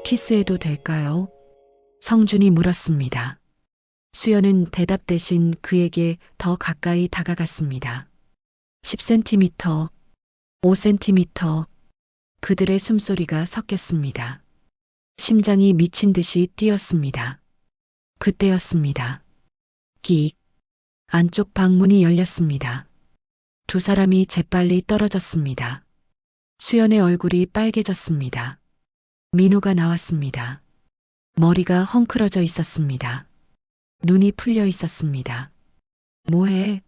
키스해도 될까요? 성준이 물었습니다. 수연은 대답 대신 그에게 더 가까이 다가갔습니다. 10cm, 5cm, 그들의 숨소리가 섞였습니다. 심장이 미친 듯이 뛰었습니다. 그때였습니다. 끽. 안쪽 방문이 열렸습니다. 두 사람이 재빨리 떨어졌습니다. 수연의 얼굴이 빨개졌습니다. 민호가 나왔습니다. 머리가 헝클어져 있었습니다. 눈이 풀려 있었습니다. 뭐해?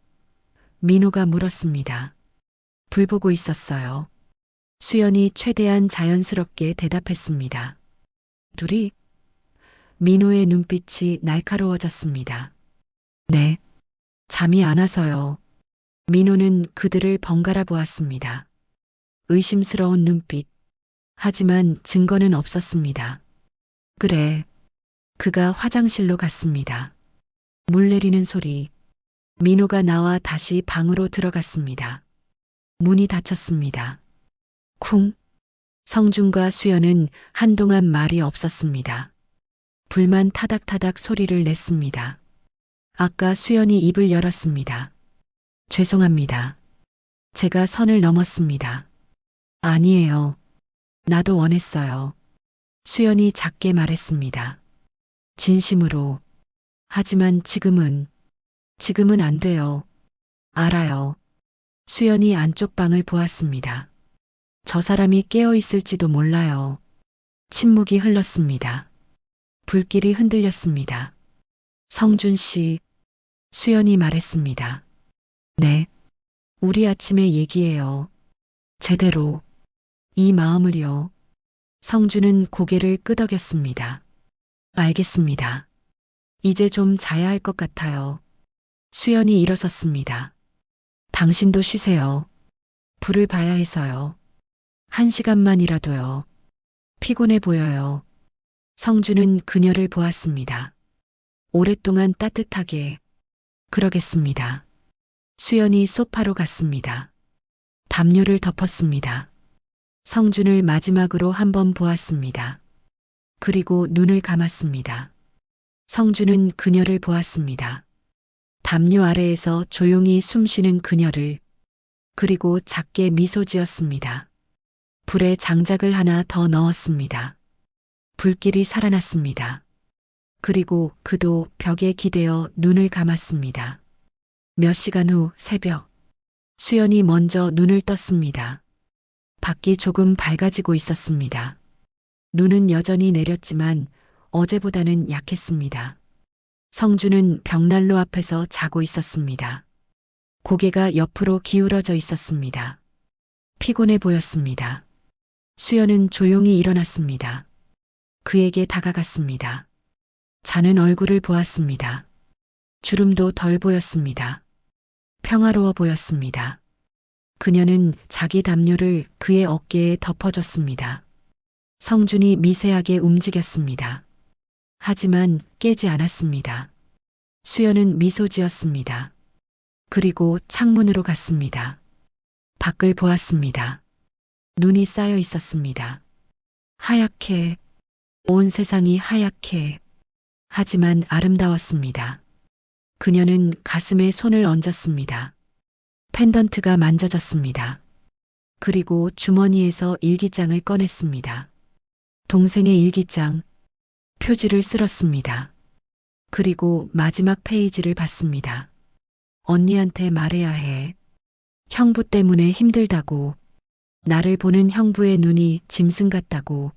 민호가 물었습니다. 불 보고 있었어요. 수연이 최대한 자연스럽게 대답했습니다. 둘이? 민호의 눈빛이 날카로워졌습니다. 네. 잠이 안 와서요. 민호는 그들을 번갈아 보았습니다. 의심스러운 눈빛. 하지만 증거는 없었습니다. 그래. 그가 화장실로 갔습니다. 물 내리는 소리. 민호가 나와 다시 방으로 들어갔습니다. 문이 닫혔습니다. 쿵. 성준과 수연은 한동안 말이 없었습니다. 불만 타닥타닥 소리를 냈습니다. 아까 수연이 입을 열었습니다. 죄송합니다. 제가 선을 넘었습니다. 아니에요. 나도 원했어요. 수연이 작게 말했습니다. 진심으로. 하지만 지금은 안 돼요. 알아요. 수연이 안쪽 방을 보았습니다. 저 사람이 깨어 있을지도 몰라요. 침묵이 흘렀습니다. 불길이 흔들렸습니다. 성준 씨, 수연이 말했습니다. 네. 우리 아침에 얘기해요. 제대로. 이 마음을요. 성준은 고개를 끄덕였습니다. 알겠습니다. 이제 좀 자야 할 것 같아요. 수연이 일어섰습니다. 당신도 쉬세요. 불을 봐야 해서요. 1시간만이라도요. 피곤해 보여요. 성준은 그녀를 보았습니다. 오랫동안 따뜻하게. 그러겠습니다. 수연이 소파로 갔습니다. 담요를 덮었습니다. 성준을 마지막으로 한번 보았습니다. 그리고 눈을 감았습니다. 성준은 그녀를 보았습니다. 담요 아래에서 조용히 숨쉬는 그녀를. 그리고 작게 미소 지었습니다. 불에 장작을 하나 더 넣었습니다. 불길이 살아났습니다. 그리고 그도 벽에 기대어 눈을 감았습니다. 몇 시간 후 새벽. 수연이 먼저 눈을 떴습니다. 밖이 조금 밝아지고 있었습니다. 눈은 여전히 내렸지만 어제보다는 약했습니다. 성준은 벽난로 앞에서 자고 있었습니다. 고개가 옆으로 기울어져 있었습니다. 피곤해 보였습니다. 수연은 조용히 일어났습니다. 그에게 다가갔습니다. 자는 얼굴을 보았습니다. 주름도 덜 보였습니다. 평화로워 보였습니다. 그녀는 자기 담요를 그의 어깨에 덮어줬습니다. 성준이 미세하게 움직였습니다. 하지만 깨지 않았습니다. 수연은 미소 지었습니다. 그리고 창문으로 갔습니다. 밖을 보았습니다. 눈이 쌓여 있었습니다. 하얗게, 온 세상이 하얗게, 하지만 아름다웠습니다. 그녀는 가슴에 손을 얹었습니다. 펜던트가 만져졌습니다. 그리고 주머니에서 일기장을 꺼냈습니다. 동생의 일기장, 표지를 쓸었습니다. 그리고 마지막 페이지를 봤습니다. 언니한테 말해야 해. 형부 때문에 힘들다고. 나를 보는 형부의 눈이 짐승 같다고.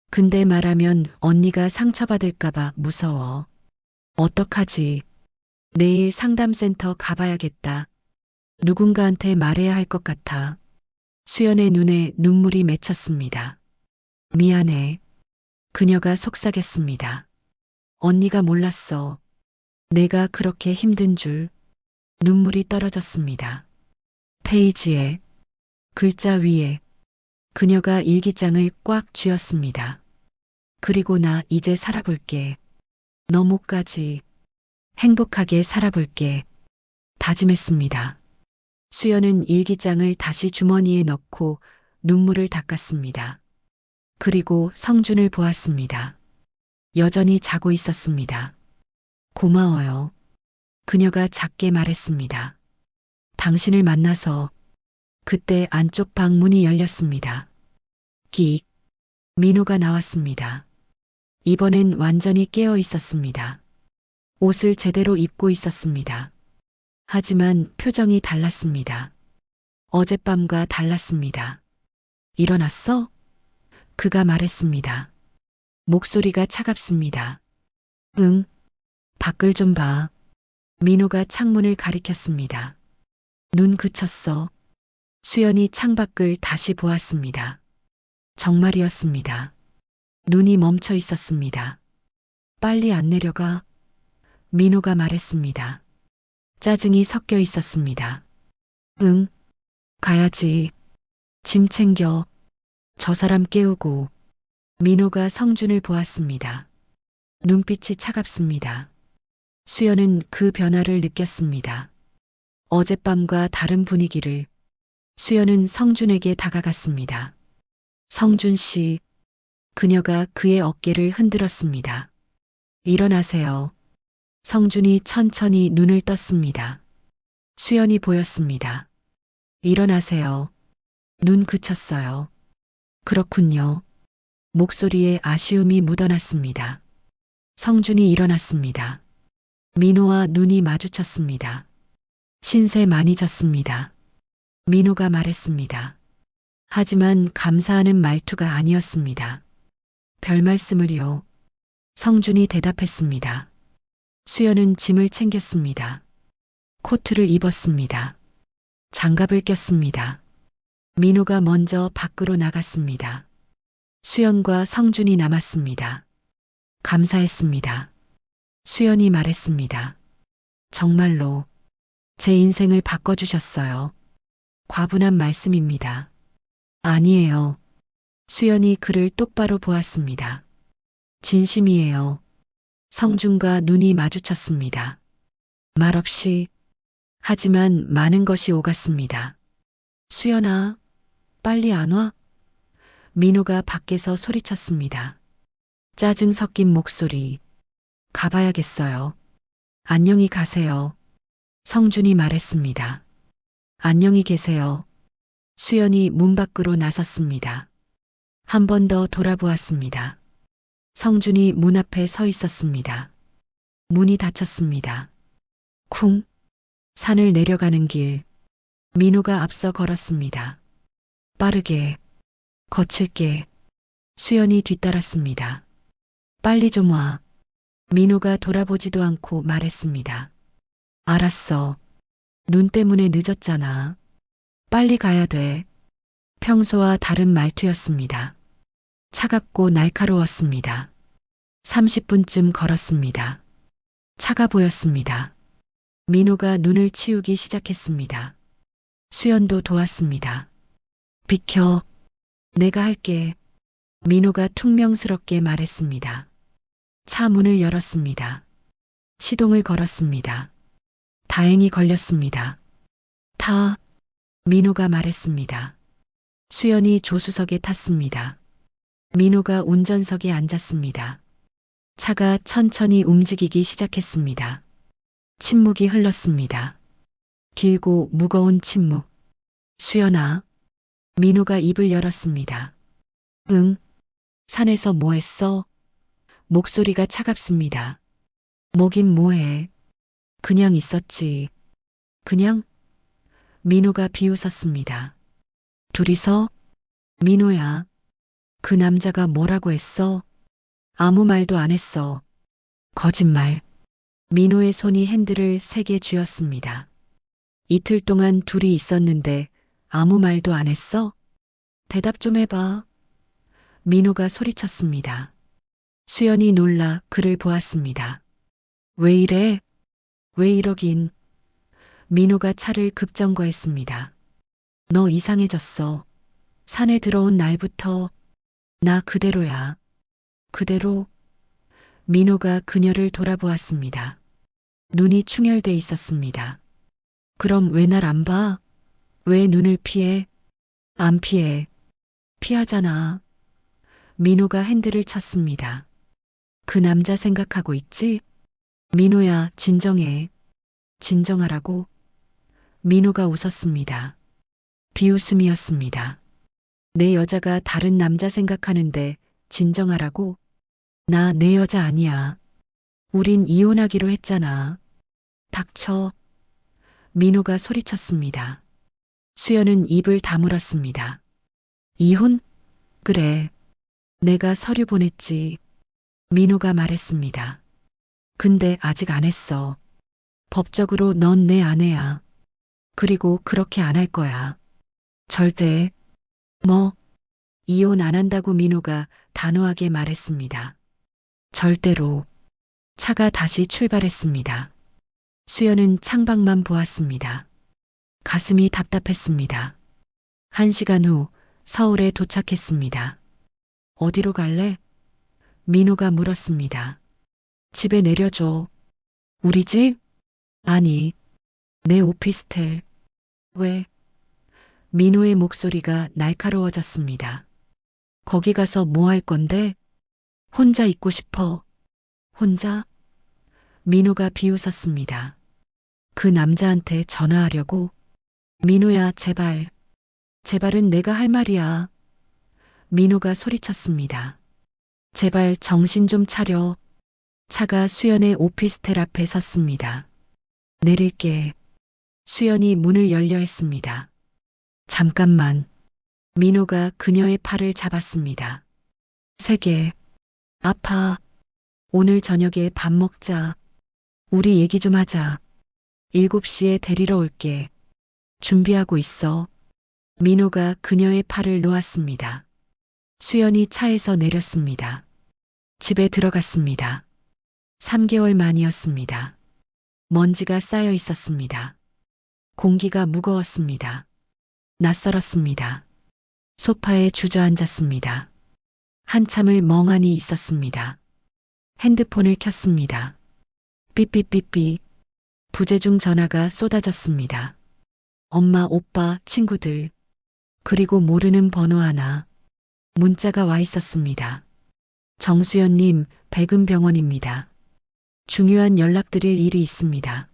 근데 말하면 언니가 상처받을까봐 무서워. 어떡하지? 내일 상담센터 가봐야겠다. 누군가한테 말해야 할 것 같아. 수연의 눈에 눈물이 맺혔습니다. 미안해. 그녀가 속삭였습니다. 언니가 몰랐어. 내가 그렇게 힘든 줄. 눈물이 떨어졌습니다. 페이지에, 글자 위에 그녀가 일기장을 꽉 쥐었습니다. 그리고 나 이제 살아볼게. 너무까지 행복하게 살아볼게. 다짐했습니다. 수연은 일기장을 다시 주머니에 넣고 눈물을 닦았습니다. 그리고 성준을 보았습니다. 여전히 자고 있었습니다. 고마워요. 그녀가 작게 말했습니다. 당신을 만나서 그때 안쪽 방 문이 열렸습니다. 끽. 민호가 나왔습니다. 이번엔 완전히 깨어 있었습니다. 옷을 제대로 입고 있었습니다. 하지만 표정이 달랐습니다. 어젯밤과 달랐습니다. 일어났어? 그가 말했습니다. 목소리가 차갑습니다. 응. 밖을 좀 봐. 민호가 창문을 가리켰습니다. 눈 그쳤어. 수연이 창밖을 다시 보았습니다. 정말이었습니다. 눈이 멈춰 있었습니다. 빨리 안 내려가. 민호가 말했습니다. 짜증이 섞여 있었습니다. 응. 가야지. 짐 챙겨. 저 사람 깨우고. 민호가 성준을 보았습니다. 눈빛이 차갑습니다. 수연은 그 변화를 느꼈습니다. 어젯밤과 다른 분위기를. 수연은 성준에게 다가갔습니다. 성준 씨. 그녀가 그의 어깨를 흔들었습니다. 일어나세요. 성준이 천천히 눈을 떴습니다. 수연이 보였습니다. 일어나세요. 눈 그쳤어요. 그렇군요. 목소리에 아쉬움이 묻어났습니다. 성준이 일어났습니다. 민호와 눈이 마주쳤습니다. 신세 많이 졌습니다. 민호가 말했습니다. 하지만 감사하는 말투가 아니었습니다. 별 말씀을요. 성준이 대답했습니다. 수연은 짐을 챙겼습니다. 코트를 입었습니다. 장갑을 꼈습니다. 민호가 먼저 밖으로 나갔습니다. 수연과 성준이 남았습니다. 감사했습니다. 수연이 말했습니다. 정말로 제 인생을 바꿔주셨어요. 과분한 말씀입니다. 아니에요. 수연이 그를 똑바로 보았습니다. 진심이에요. 성준과 눈이 마주쳤습니다. 말없이, 하지만 많은 것이 오갔습니다. 수연아, 빨리 안 와? 민호가 밖에서 소리쳤습니다. 짜증 섞인 목소리. 가봐야겠어요. 안녕히 가세요. 성준이 말했습니다. 안녕히 계세요. 수연이 문 밖으로 나섰습니다. 한 번 더 돌아보았습니다. 성준이 문 앞에 서 있었습니다. 문이 닫혔습니다. 쿵. 산을 내려가는 길. 민호가 앞서 걸었습니다. 빠르게, 거칠게. 수연이 뒤따랐습니다. 빨리 좀 와. 민호가 돌아보지도 않고 말했습니다. 알았어. 눈 때문에 늦었잖아. 빨리 가야 돼. 평소와 다른 말투였습니다. 차갑고 날카로웠습니다. 30분쯤 걸었습니다. 차가 보였습니다. 민호가 눈을 치우기 시작했습니다. 수연도 도왔습니다. 비켜. 내가 할게. 민호가 퉁명스럽게 말했습니다. 차 문을 열었습니다. 시동을 걸었습니다. 다행히 걸렸습니다. 타. 민호가 말했습니다. 수연이 조수석에 탔습니다. 민호가 운전석에 앉았습니다. 차가 천천히 움직이기 시작했습니다. 침묵이 흘렀습니다. 길고 무거운 침묵. 수연아. 민호가 입을 열었습니다. 응. 산에서 뭐 했어? 목소리가 차갑습니다. 뭐긴 뭐해. 그냥 있었지. 그냥? 민호가 비웃었습니다. 둘이서? 민호야. 그 남자가 뭐라고 했어? 아무 말도 안 했어. 거짓말. 민호의 손이 핸들을 세게 쥐었습니다. 이틀 동안 둘이 있었는데 아무 말도 안 했어? 대답 좀 해봐. 민호가 소리쳤습니다. 수연이 놀라 그를 보았습니다. 왜 이래? 왜 이러긴. 민호가 차를 급정거했습니다. 너 이상해졌어. 산에 들어온 날부터 나 그대로야. 그대로? 민호가 그녀를 돌아보았습니다. 눈이 충혈돼 있었습니다. 그럼 왜 날 안 봐? 왜 눈을 피해? 안 피해. 피하잖아. 민호가 핸들을 쳤습니다. 그 남자 생각하고 있지? 민호야, 진정해. 진정하라고. 민호가 웃었습니다. 비웃음이었습니다. 내 여자가 다른 남자 생각하는데 진정하라고? 나 내 여자 아니야. 우린 이혼하기로 했잖아. 닥쳐. 민호가 소리쳤습니다. 수연은 입을 다물었습니다. 이혼? 그래. 내가 서류 보냈지. 민호가 말했습니다. 근데 아직 안 했어. 법적으로 넌 내 아내야. 그리고 그렇게 안 할 거야. 절대. 뭐? 이혼 안 한다고 민호가 단호하게 말했습니다. 절대로. 차가 다시 출발했습니다. 수연은 창밖만 보았습니다. 가슴이 답답했습니다. 1시간 후 서울에 도착했습니다. 어디로 갈래? 민호가 물었습니다. 집에 내려줘. 우리 집? 아니, 내 오피스텔. 왜? 민호의 목소리가 날카로워졌습니다. 거기 가서 뭐 할 건데? 혼자 있고 싶어. 혼자? 민호가 비웃었습니다. 그 남자한테 전화하려고? 민호야, 제발. 제발은 내가 할 말이야. 민호가 소리쳤습니다. 제발 정신 좀 차려. 차가 수연의 오피스텔 앞에 섰습니다. 내릴게. 수연이 문을 열려 했습니다. 잠깐만. 민호가 그녀의 팔을 잡았습니다. 세게. 아파. 오늘 저녁에 밥 먹자. 우리 얘기 좀 하자. 7시에 데리러 올게. 준비하고 있어. 민호가 그녀의 팔을 놓았습니다. 수연이 차에서 내렸습니다. 집에 들어갔습니다. 3개월 만이었습니다. 먼지가 쌓여 있었습니다. 공기가 무거웠습니다. 낯설었습니다. 소파에 주저앉았습니다. 한참을 멍하니 있었습니다. 핸드폰을 켰습니다. 삐삐삐삐. 부재중 전화가 쏟아졌습니다. 엄마, 오빠, 친구들. 그리고 모르는 번호 하나. 문자가 와 있었습니다. 정수연님, 백은병원입니다. 중요한 연락드릴 일이 있습니다.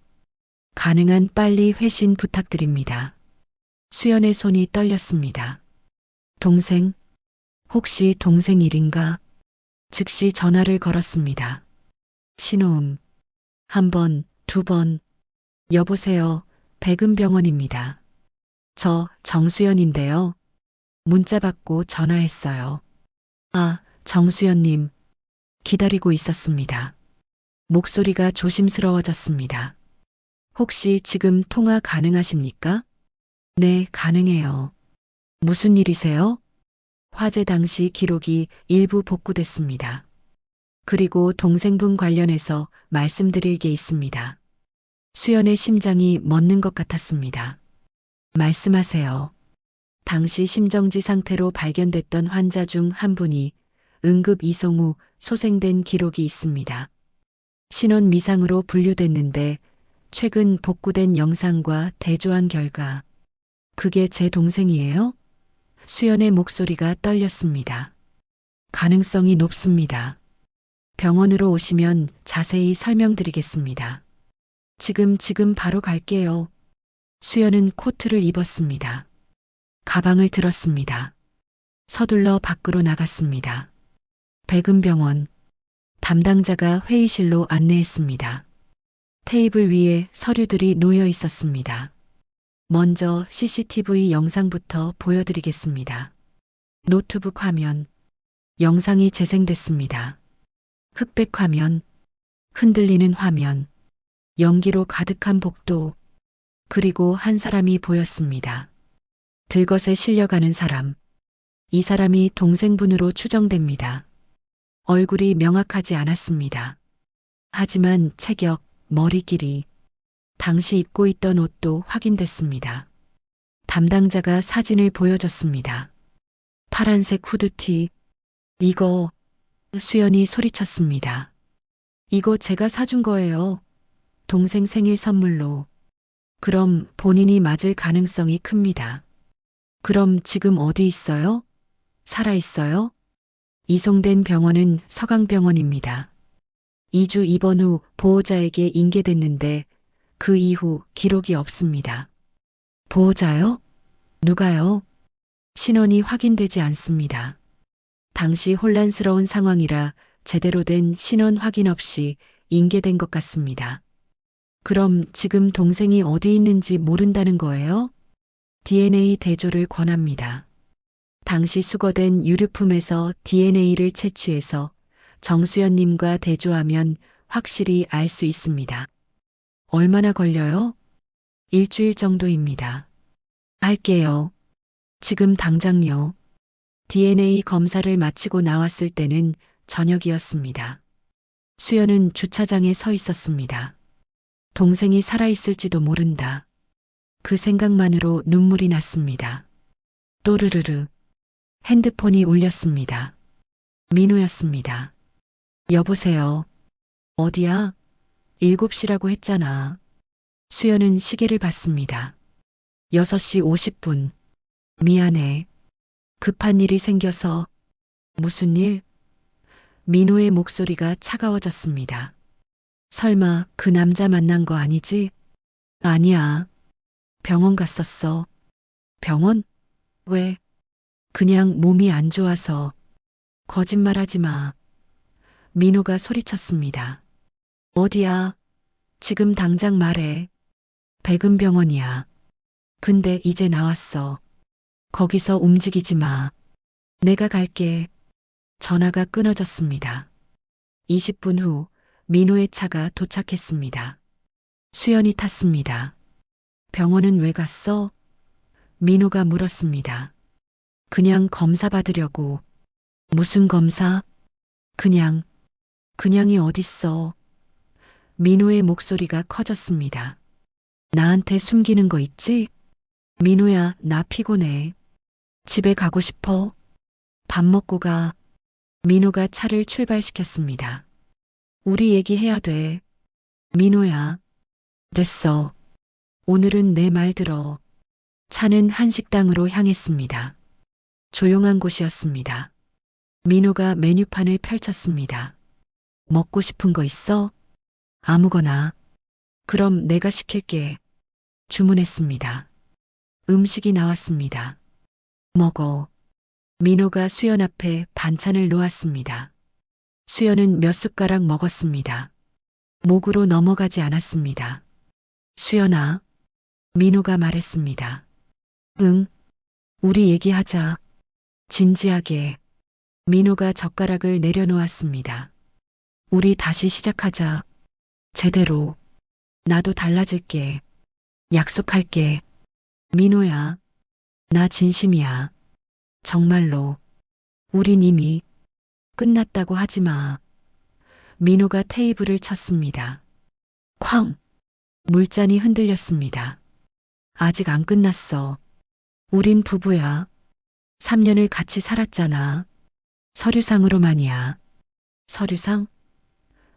가능한 빨리 회신 부탁드립니다. 수연의 손이 떨렸습니다. 동생? 혹시 동생 일인가? 즉시 전화를 걸었습니다. 신호음. 1번, 2번. 여보세요. 백은병원입니다. 저 정수연인데요. 문자 받고 전화했어요. 아, 정수연님. 기다리고 있었습니다. 목소리가 조심스러워졌습니다. 혹시 지금 통화 가능하십니까? 네, 가능해요. 무슨 일이세요? 화재 당시 기록이 일부 복구됐습니다. 그리고 동생분 관련해서 말씀드릴 게 있습니다. 수연의 심장이 멎는 것 같았습니다. 말씀하세요. 당시 심정지 상태로 발견됐던 환자 중 한 분이 응급 이송 후 소생된 기록이 있습니다. 신원 미상으로 분류됐는데 최근 복구된 영상과 대조한 결과 그게 제 동생이에요? 수연의 목소리가 떨렸습니다. 가능성이 높습니다. 병원으로 오시면 자세히 설명드리겠습니다. 지금 바로 갈게요. 수연은 코트를 입었습니다. 가방을 들었습니다. 서둘러 밖으로 나갔습니다. 백은병원. 담당자가 회의실로 안내했습니다. 테이블 위에 서류들이 놓여 있었습니다. 먼저 CCTV 영상부터 보여드리겠습니다. 노트북 화면. 영상이 재생됐습니다. 흑백 화면. 흔들리는 화면. 연기로 가득한 복도. 그리고 한 사람이 보였습니다. 들것에 실려가는 사람. 이 사람이 동생분으로 추정됩니다. 얼굴이 명확하지 않았습니다. 하지만 체격, 머리 길이, 당시 입고 있던 옷도 확인됐습니다. 담당자가 사진을 보여줬습니다. 파란색 후드티. 이거, 수연이 소리쳤습니다. 이거 제가 사준 거예요. 동생 생일 선물로. 그럼 본인이 맞을 가능성이 큽니다. 그럼 지금 어디 있어요? 살아 있어요? 이송된 병원은 서강병원입니다. 2주 입원 후 보호자에게 인계됐는데 그 이후 기록이 없습니다. 보호자요? 누가요? 신원이 확인되지 않습니다. 당시 혼란스러운 상황이라 제대로 된 신원 확인 없이 인계된 것 같습니다. 그럼 지금 동생이 어디 있는지 모른다는 거예요? DNA 대조를 권합니다. 당시 수거된 유류품에서 DNA를 채취해서 정수연님과 대조하면 확실히 알 수 있습니다. 얼마나 걸려요? 일주일 정도입니다. 할게요. 지금 당장요. DNA 검사를 마치고 나왔을 때는 저녁이었습니다. 수연은 주차장에 서 있었습니다. 동생이 살아있을지도 모른다. 그 생각만으로 눈물이 났습니다. 또르르르. 핸드폰이 울렸습니다. 민호였습니다. 여보세요. 어디야? 7시라고 했잖아. 수연은 시계를 봤습니다. 6시 50분. 미안해. 급한 일이 생겨서. 무슨 일? 민호의 목소리가 차가워졌습니다. 설마 그 남자 만난 거 아니지? 아니야. 병원 갔었어. 병원? 왜? 그냥 몸이 안 좋아서. 거짓말하지 마. 민호가 소리쳤습니다. 어디야? 지금 당장 말해. 백은병원이야. 근데 이제 나왔어. 거기서 움직이지 마. 내가 갈게. 전화가 끊어졌습니다. 20분 후 민호의 차가 도착했습니다. 수연이 탔습니다. 병원은 왜 갔어? 민호가 물었습니다. 그냥 검사 받으려고. 무슨 검사? 그냥이 어딨어. 민호의 목소리가 커졌습니다. 나한테 숨기는 거 있지? 민호야, 나 피곤해. 집에 가고 싶어. 밥 먹고 가. 민호가 차를 출발시켰습니다. 우리 얘기해야 돼. 민호야. 됐어. 오늘은 내 말 들어. 차는 한식당으로 향했습니다. 조용한 곳이었습니다. 민호가 메뉴판을 펼쳤습니다. 먹고 싶은 거 있어? 아무거나. 그럼 내가 시킬게. 주문했습니다. 음식이 나왔습니다. 먹어. 민호가 수연 앞에 반찬을 놓았습니다. 수연은 몇 숟가락 먹었습니다. 목으로 넘어가지 않았습니다. 수연아. 민호가 말했습니다. 응. 우리 얘기하자. 진지하게. 민호가 젓가락을 내려놓았습니다. 우리 다시 시작하자. 제대로. 나도 달라질게. 약속할게. 민호야. 나 진심이야. 정말로. 우린 이미 끝났다고 하지 마. 민호가 테이블을 쳤습니다. 쾅. 물잔이 흔들렸습니다. 아직 안 끝났어. 우린 부부야. 3년을 같이 살았잖아. 서류상으로만이야. 서류상?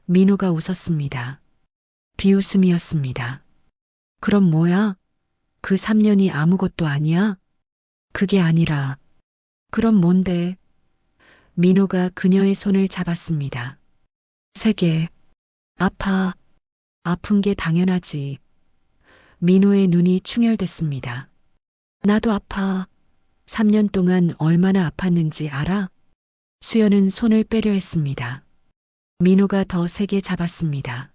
민호가 웃었습니다. 비웃음이었습니다. 그럼 뭐야? 그 3년이 아무것도 아니야? 그게 아니라. 그럼 뭔데? 민호가 그녀의 손을 잡았습니다. 3개. 아파. 아픈 게 당연하지. 민호의 눈이 충혈됐습니다. 나도 아파. 3년 동안 얼마나 아팠는지 알아? 수연은 손을 빼려 했습니다. 민호가 더 세게 잡았습니다.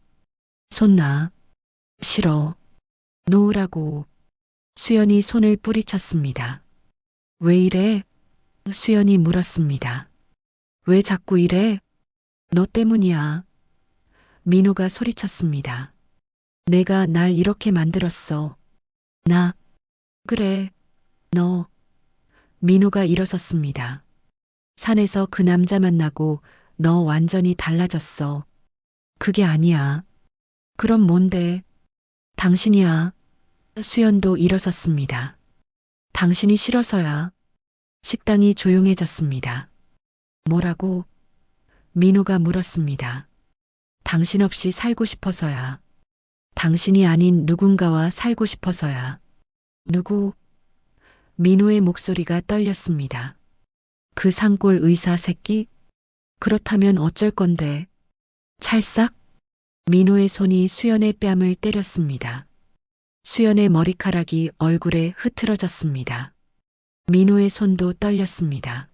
손 놔. 싫어. 놓으라고. 수연이 손을 뿌리쳤습니다. 왜 이래? 수연이 물었습니다. 왜 자꾸 이래? 너 때문이야. 민호가 소리쳤습니다. 내가 날 이렇게 만들었어. 나. 그래. 너. 민호가 일어섰습니다. 산에서 그 남자 만나고 너 완전히 달라졌어. 그게 아니야. 그럼 뭔데? 당신이야. 수연도 일어섰습니다. 당신이 싫어서야. 식당이 조용해졌습니다. 뭐라고? 민호가 물었습니다. 당신 없이 살고 싶어서야. 당신이 아닌 누군가와 살고 싶어서야. 누구? 민호의 목소리가 떨렸습니다. 그 산골 의사 새끼? 그렇다면 어쩔 건데? 찰싹? 민호의 손이 수연의 뺨을 때렸습니다. 수연의 머리카락이 얼굴에 흐트러졌습니다. 민호의 손도 떨렸습니다.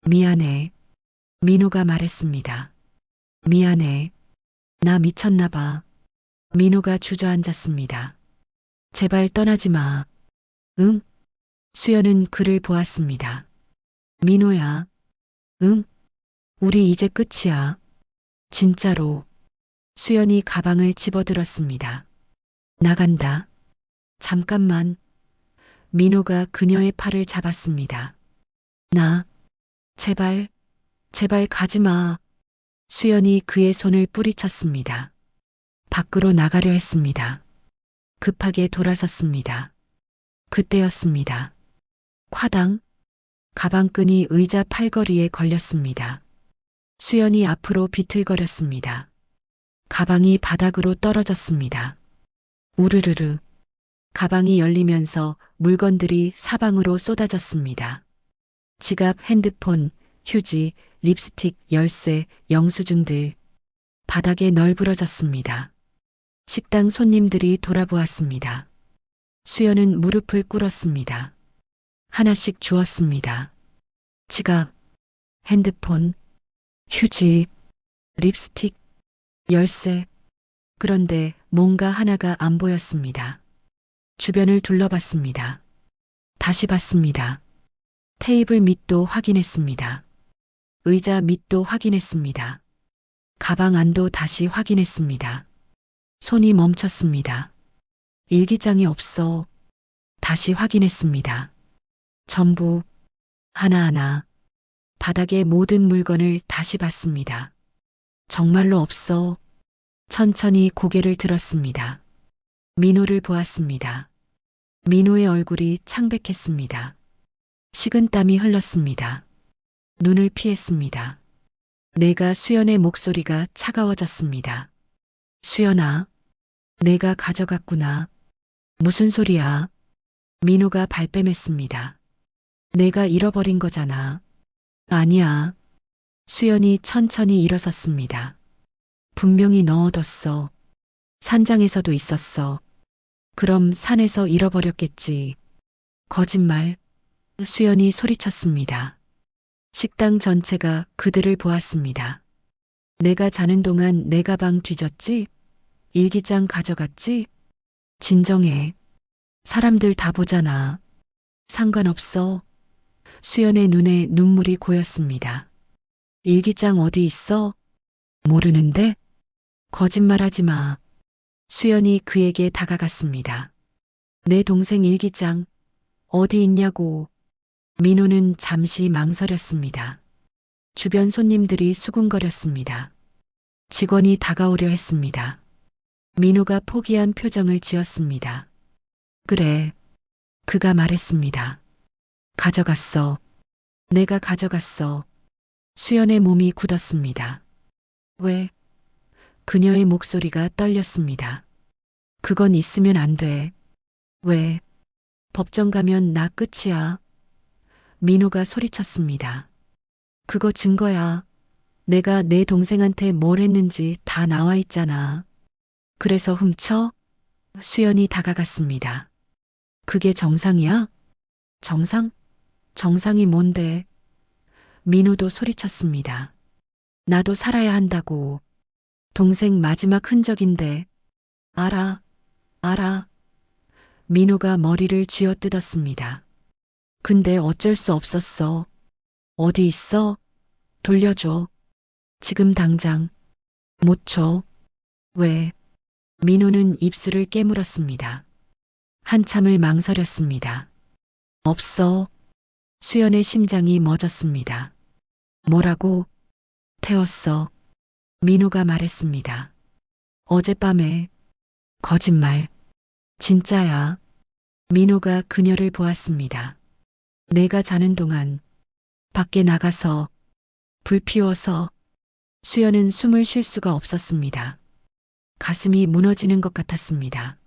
미안해. 민호가 말했습니다. 미안해. 나 미쳤나 봐. 민호가 주저앉았습니다. 제발 떠나지 마. 응? 수연은 그를 보았습니다. 민호야. 응? 우리 이제 끝이야. 진짜로. 수연이 가방을 집어들었습니다. 나간다. 잠깐만. 민호가 그녀의 팔을 잡았습니다. 제발, 제발 가지 마. 수연이 그의 손을 뿌리쳤습니다. 밖으로 나가려 했습니다. 급하게 돌아섰습니다. 그때였습니다. 콰당. 가방끈이 의자 팔걸이에 걸렸습니다. 수연이 앞으로 비틀거렸습니다. 가방이 바닥으로 떨어졌습니다. 우르르르. 가방이 열리면서 물건들이 사방으로 쏟아졌습니다. 지갑, 핸드폰, 휴지, 립스틱, 열쇠, 영수증들. 바닥에 널브러졌습니다. 식당 손님들이 돌아보았습니다. 수연은 무릎을 꿇었습니다. 하나씩 주었습니다. 지갑, 핸드폰, 휴지, 립스틱, 열쇠. 그런데 뭔가 하나가 안 보였습니다. 주변을 둘러봤습니다. 다시 봤습니다. 테이블 밑도 확인했습니다. 의자 밑도 확인했습니다. 가방 안도 다시 확인했습니다. 손이 멈췄습니다. 일기장이 없어. 다시 확인했습니다. 전부 하나하나 바닥의 모든 물건을 다시 봤습니다. 정말로 없어. 천천히 고개를 들었습니다. 민호를 보았습니다. 민호의 얼굴이 창백했습니다. 식은땀이 흘렀습니다. 눈을 피했습니다. 내가 수연의 목소리가 차가워졌습니다. 수연아, 내가 가져갔구나. 무슨 소리야? 민호가 발뺌했습니다. 내가 잃어버린 거잖아. 아니야. 수연이 천천히 일어섰습니다. 분명히 넣어뒀어. 산장에서도 있었어. 그럼 산에서 잃어버렸겠지. 거짓말. 수연이 소리쳤습니다. 식당 전체가 그들을 보았습니다. 내가 자는 동안 내 가방 뒤졌지? 일기장 가져갔지? 진정해. 사람들 다 보잖아. 상관없어. 수연의 눈에 눈물이 고였습니다. 일기장 어디 있어? 모르는데? 거짓말하지 마. 수연이 그에게 다가갔습니다. 내 동생 일기장 어디 있냐고. 민호는 잠시 망설였습니다. 주변 손님들이 수군거렸습니다. 직원이 다가오려 했습니다. 민호가 포기한 표정을 지었습니다. 그래. 그가 말했습니다. 가져갔어. 내가 가져갔어. 수연의 몸이 굳었습니다. 왜? 그녀의 목소리가 떨렸습니다. 그건 있으면 안 돼. 왜? 법정 가면 나 끝이야. 민호가 소리쳤습니다. 그거 증거야. 내가 내 동생한테 뭘 했는지 다 나와 있잖아. 그래서 훔쳐? 수연이 다가갔습니다. 그게 정상이야? 정상? 정상이 뭔데? 민호도 소리쳤습니다. 나도 살아야 한다고. 동생 마지막 흔적인데. 알아. 민호가 머리를 쥐어뜯었습니다. 근데 어쩔 수 없었어. 어디 있어? 돌려줘. 지금 당장. 못 줘. 왜? 민호는 입술을 깨물었습니다. 한참을 망설였습니다. 없어. 수연의 심장이 멎었습니다. 뭐라고? 태웠어. 민호가 말했습니다. 어젯밤에. 거짓말. 진짜야. 민호가 그녀를 보았습니다. 내가 자는 동안 밖에 나가서 불 피워서. 수연은 숨을 쉴 수가 없었습니다. 가슴이 무너지는 것 같았습니다.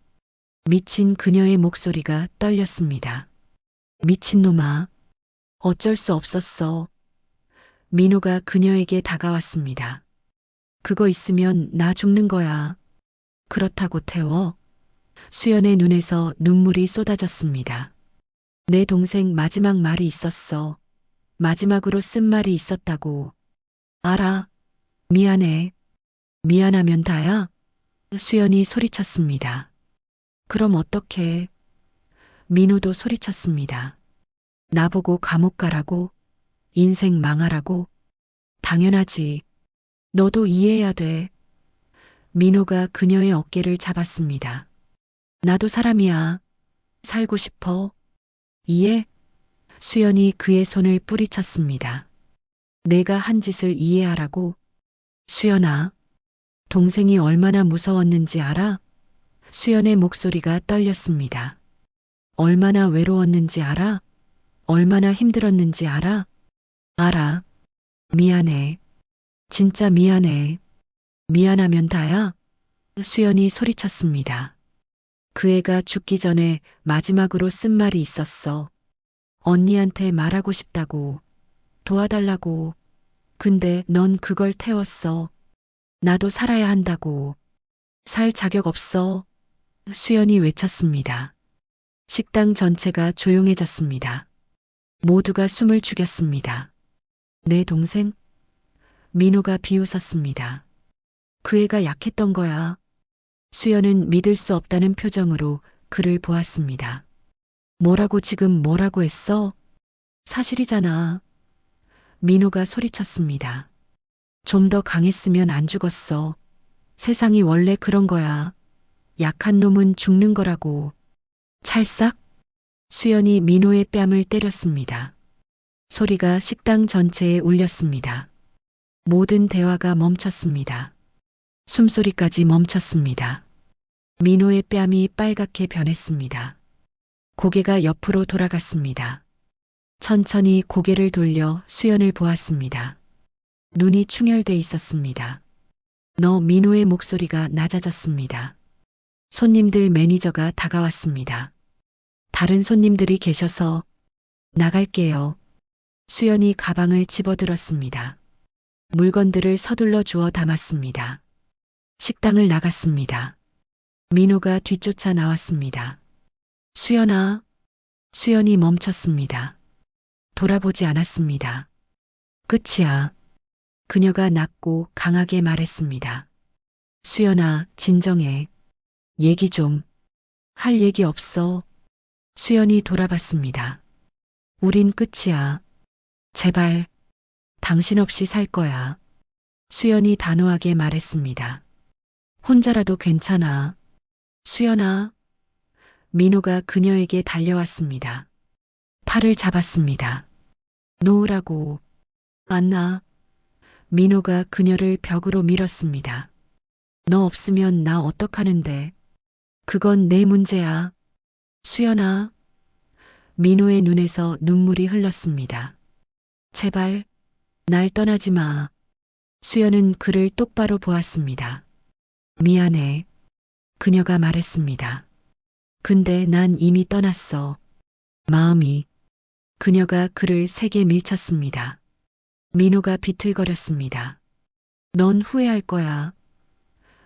미친 그녀의 목소리가 떨렸습니다. 미친놈아. 어쩔 수 없었어. 민호가 그녀에게 다가왔습니다. 그거 있으면 나 죽는 거야. 그렇다고 태워. 수연의 눈에서 눈물이 쏟아졌습니다. 내 동생 마지막 말이 있었어. 마지막으로 쓴 말이 있었다고. 알아. 미안해. 미안하면 다야? 수연이 소리쳤습니다. 그럼 어떡해? 민호도 소리쳤습니다. 나보고 감옥 가라고? 인생 망하라고? 당연하지. 너도 이해해야 돼. 민호가 그녀의 어깨를 잡았습니다. 나도 사람이야. 살고 싶어. 이해? 수연이 그의 손을 뿌리쳤습니다. 내가 한 짓을 이해하라고? 수연아, 동생이 얼마나 무서웠는지 알아? 수연의 목소리가 떨렸습니다. 얼마나 외로웠는지 알아? 얼마나 힘들었는지 알아? 알아. 미안해. 진짜 미안해. 미안하면 다야? 수연이 소리쳤습니다. 그 애가 죽기 전에 마지막으로 쓴 말이 있었어. 언니한테 말하고 싶다고. 도와달라고. 근데 넌 그걸 태웠어. 나도 살아야 한다고. 살 자격 없어. 수연이 외쳤습니다. 식당 전체가 조용해졌습니다. 모두가 숨을 죽였습니다. 내 동생? 민호가 비웃었습니다. 그 애가 약했던 거야. 수연은 믿을 수 없다는 표정으로 그를 보았습니다. 뭐라고 했어? 사실이잖아. 민호가 소리쳤습니다. 좀 더 강했으면 안 죽었어. 세상이 원래 그런 거야. 약한 놈은 죽는 거라고. 찰싹? 수연이 민호의 뺨을 때렸습니다. 소리가 식당 전체에 울렸습니다. 모든 대화가 멈췄습니다. 숨소리까지 멈췄습니다. 민호의 뺨이 빨갛게 변했습니다. 고개가 옆으로 돌아갔습니다. 천천히 고개를 돌려 수연을 보았습니다. 눈이 충혈돼 있었습니다. 너 민호의 목소리가 낮아졌습니다. 손님들 매니저가 다가왔습니다. 다른 손님들이 계셔서 나갈게요. 수연이 가방을 집어들었습니다. 물건들을 서둘러 주워 담았습니다. 식당을 나갔습니다. 민호가 뒤쫓아 나왔습니다. 수연아. 수연이 멈췄습니다. 돌아보지 않았습니다. 끝이야. 그녀가 낮고 강하게 말했습니다. 수연아, 진정해. 얘기 좀. 할 얘기 없어. 수연이 돌아봤습니다. 우린 끝이야. 제발. 당신 없이 살 거야. 수연이 단호하게 말했습니다. 혼자라도 괜찮아. 수연아. 민호가 그녀에게 달려왔습니다. 팔을 잡았습니다. 놓으라고. 안 나. 민호가 그녀를 벽으로 밀었습니다. 너 없으면 나 어떡하는데. 그건 내 문제야. 수연아. 민호의 눈에서 눈물이 흘렀습니다. 제발, 날 떠나지 마. 수연은 그를 똑바로 보았습니다. 미안해. 그녀가 말했습니다. 근데 난 이미 떠났어. 마음이. 그녀가 그를 세게 밀쳤습니다. 민호가 비틀거렸습니다. 넌 후회할 거야.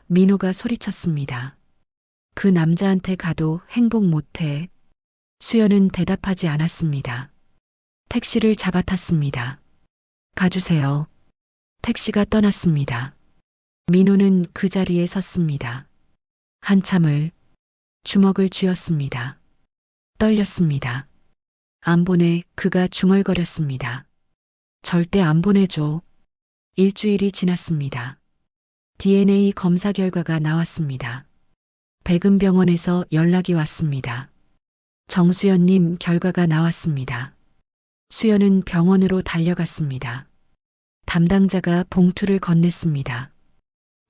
민호가 소리쳤습니다. 그 남자한테 가도 행복 못해. 수연은 대답하지 않았습니다. 택시를 잡아탔습니다. 가주세요. 택시가 떠났습니다. 민호는 그 자리에 섰습니다. 한참을 주먹을 쥐었습니다. 떨렸습니다. 안 보내. 그가 중얼거렸습니다. 절대 안 보내줘. 일주일이 지났습니다. DNA 검사 결과가 나왔습니다. 백은병원에서 연락이 왔습니다. 정수연님 결과가 나왔습니다. 수연은 병원으로 달려갔습니다. 담당자가 봉투를 건넸습니다.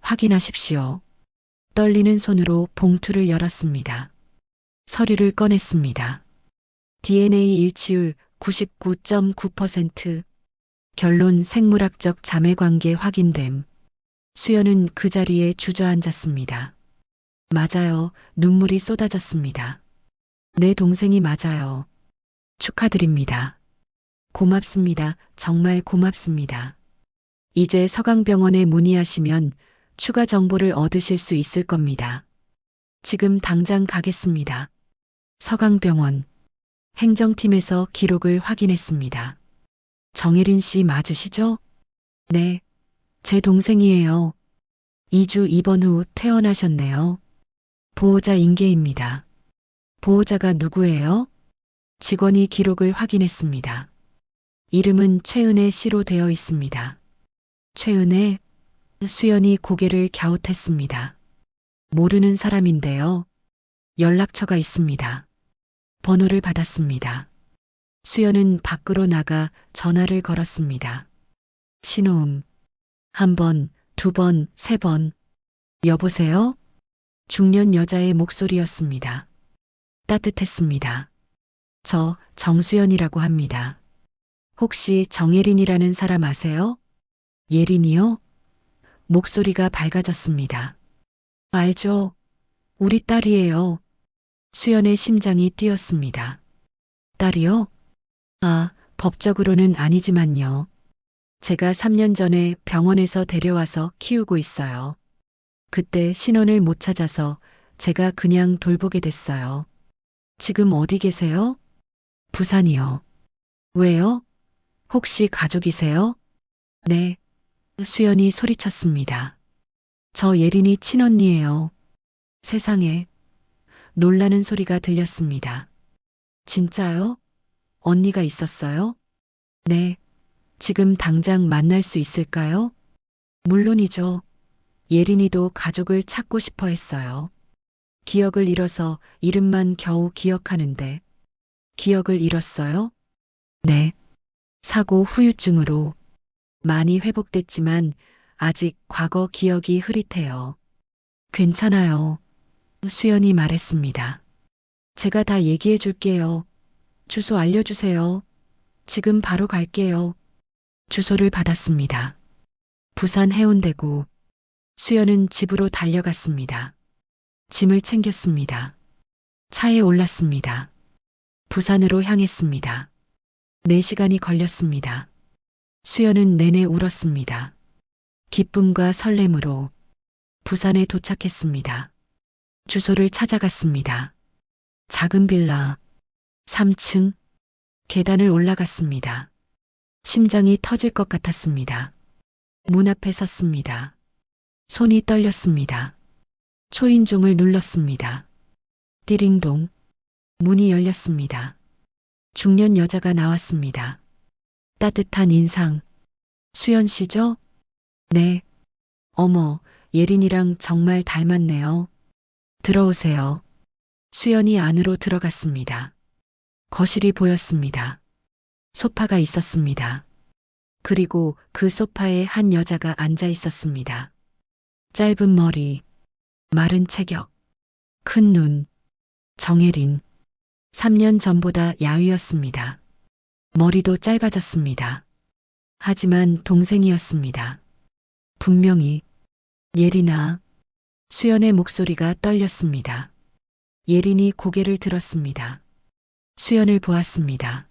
확인하십시오. 떨리는 손으로 봉투를 열었습니다. 서류를 꺼냈습니다. DNA 일치율 99.9%. 결론 생물학적 자매관계 확인됨. 수연은 그 자리에 주저앉았습니다. 맞아요. 눈물이 쏟아졌습니다. 내 동생이 맞아요. 축하드립니다. 고맙습니다. 정말 고맙습니다. 이제 서강병원에 문의하시면 추가 정보를 얻으실 수 있을 겁니다. 지금 당장 가겠습니다. 서강병원. 행정팀에서 기록을 확인했습니다. 정혜린 씨 맞으시죠? 네. 제 동생이에요. 2주 입원 후 퇴원하셨네요. 보호자 인계입니다. 보호자가 누구예요? 직원이 기록을 확인했습니다. 이름은 최은혜 씨로 되어 있습니다. 최은혜? 수연이 고개를 갸웃했습니다. 모르는 사람인데요. 연락처가 있습니다. 번호를 받았습니다. 수연은 밖으로 나가 전화를 걸었습니다. 신호음. 1번, 2번, 3번. 여보세요? 중년 여자의 목소리였습니다. 따뜻했습니다. 저 정수연이라고 합니다. 혹시 정예린이라는 사람 아세요? 예린이요? 목소리가 밝아졌습니다. 알죠. 우리 딸이에요. 수연의 심장이 뛰었습니다. 딸이요? 아, 법적으로는 아니지만요. 제가 3년 전에 병원에서 데려와서 키우고 있어요. 그때 신원을 못 찾아서 제가 그냥 돌보게 됐어요. 지금 어디 계세요? 부산이요. 왜요? 혹시 가족이세요? 네. 수연이 소리쳤습니다. 저 예린이 친언니예요. 세상에. 놀라는 소리가 들렸습니다. 진짜요? 언니가 있었어요? 네. 지금 당장 만날 수 있을까요? 물론이죠. 예린이도 가족을 찾고 싶어 했어요. 기억을 잃어서 이름만 겨우 기억하는데. 기억을 잃었어요? 네. 사고 후유증으로 많이 회복됐지만 아직 과거 기억이 흐릿해요. 괜찮아요. 수연이 말했습니다. 제가 다 얘기해 줄게요. 주소 알려주세요. 지금 바로 갈게요. 주소를 받았습니다. 부산 해운대구. 수연은 집으로 달려갔습니다. 짐을 챙겼습니다. 차에 올랐습니다. 부산으로 향했습니다. 4시간이 걸렸습니다. 수연은 내내 울었습니다. 기쁨과 설렘으로 부산에 도착했습니다. 주소를 찾아갔습니다. 작은 빌라 3층 계단을 올라갔습니다. 심장이 터질 것 같았습니다. 문 앞에 섰습니다. 손이 떨렸습니다. 초인종을 눌렀습니다. 띠링동. 문이 열렸습니다. 중년 여자가 나왔습니다. 따뜻한 인상. 수연 씨죠? 네. 어머, 예린이랑 정말 닮았네요. 들어오세요. 수연이 안으로 들어갔습니다. 거실이 보였습니다. 소파가 있었습니다. 그리고 그 소파에 한 여자가 앉아 있었습니다. 짧은 머리, 마른 체격, 큰 눈, 정혜린. 3년 전보다 야위었습니다. 머리도 짧아졌습니다. 하지만 동생이었습니다. 분명히. 예린아. 수연의 목소리가 떨렸습니다. 예린이 고개를 들었습니다. 수연을 보았습니다.